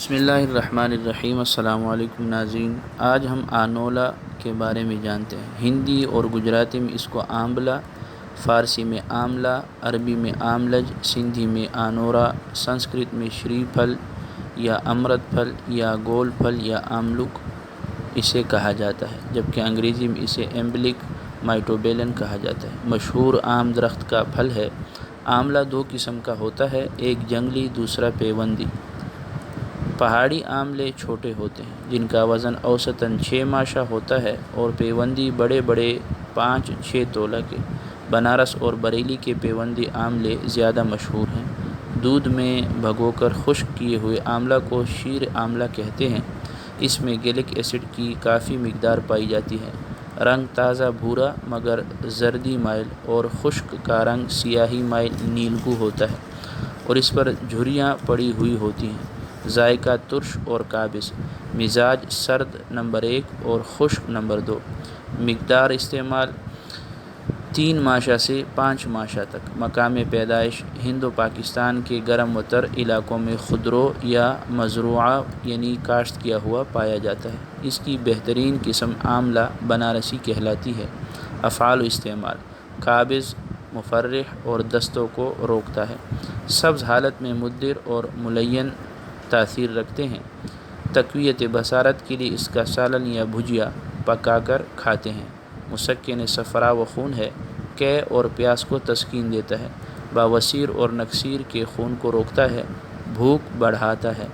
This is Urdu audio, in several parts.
بسم اللہ الرحمن الرحیم۔ السلام علیکم ناظرین، آج ہم آنولا کے بارے میں جانتے ہیں۔ ہندی اور گجراتی میں اس کو آمبلا، فارسی میں آملہ، عربی میں آملج، سندھی میں آنورا، سنسکرت میں شری پھل یا امرت پھل یا گول پھل یا آملک اسے کہا جاتا ہے، جبکہ انگریزی میں اسے ایمبلک مائٹوبیلن کہا جاتا ہے۔ مشہور عام درخت کا پھل ہے۔ آملہ دو قسم کا ہوتا ہے، ایک جنگلی، دوسرا پیوندی۔ پہاڑی آملے چھوٹے ہوتے ہیں جن کا وزن اوسطاً 6 ماشا ہوتا ہے، اور پیوندی بڑے بڑے 5-6 تولہ کے۔ بنارس اور بریلی کے پیوندی آملے زیادہ مشہور ہیں۔ دودھ میں بھگو کر خشک کیے ہوئے آملہ کو شیر آملہ کہتے ہیں۔ اس میں گیلک ایسڈ کی کافی مقدار پائی جاتی ہے۔ رنگ تازہ بھورا مگر زردی مائل اور خشک کا رنگ سیاہی مائل نیلگو ہوتا ہے، اور اس پر جھریاں پڑی ہوئی ہوتی ہیں۔ ذائقہ ترش اور قابض، مزاج سرد نمبر 1 اور خشک نمبر 2۔ مقدار استعمال 3 ماشا سے 5 ماشا تک۔ مقام پیدائش ہند و پاکستان کے گرم و تر علاقوں میں خودرو یا مزروعہ یعنی کاشت کیا ہوا پایا جاتا ہے۔ اس کی بہترین قسم آملہ بنارسی کہلاتی ہے۔ افعال و استعمال: قابض، مفرح اور دستوں کو روکتا ہے۔ سبز حالت میں مدر اور ملین تاثیر رکھتے ہیں۔ تقویت بصارت کے لیے اس کا سالن یا بھجیا پکا کر کھاتے ہیں۔ مسکن صفرا و خون ہے۔ قے اور پیاس کو تسکین دیتا ہے۔ بواسیر اور نکسیر کے خون کو روکتا ہے۔ بھوک بڑھاتا ہے۔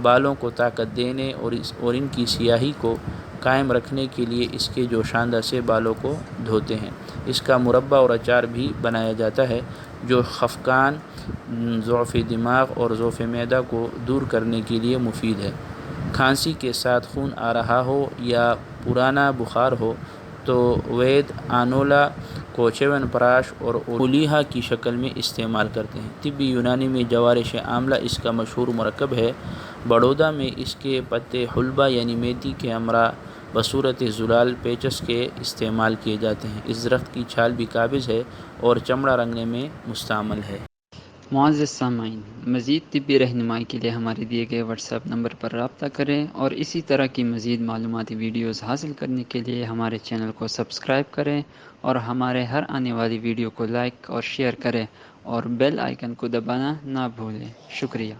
بالوں کو طاقت دینے اور ان کی سیاہی کو قائم رکھنے کے لیے اس کے جوشاندہ سے بالوں کو دھوتے ہیں۔ اس کا مربہ اور اچار بھی بنایا جاتا ہے جو خفقان، ضعف دماغ اور ضعف معدہ کو دور کرنے کے لیے مفید ہے۔ کھانسی کے ساتھ خون آ رہا ہو یا پرانا بخار ہو تو وید آنولا کو چیون پراش اور اولیہا کی شکل میں استعمال کرتے ہیں۔ طبی یونانی میں جوارش آملہ اس کا مشہور مرکب ہے۔ بڑودہ میں اس کے پتے حلبہ یعنی میتھی کے امراء بصورت زلال پیچس کے استعمال کیے جاتے ہیں۔ اس درخت کی چھال بھی قابض ہے اور چمڑا رنگنے میں مستعمل ہے۔ معزز سامعین، مزید طبی رہنمائی کے لیے ہمارے دیے گئے واٹس ایپ نمبر پر رابطہ کریں، اور اسی طرح کی مزید معلوماتی ویڈیوز حاصل کرنے کے لیے ہمارے چینل کو سبسکرائب کریں، اور ہمارے ہر آنے والی ویڈیو کو لائک اور شیئر کریں، اور بیل آئیکن کو دبانا نہ بھولیں۔ شکریہ۔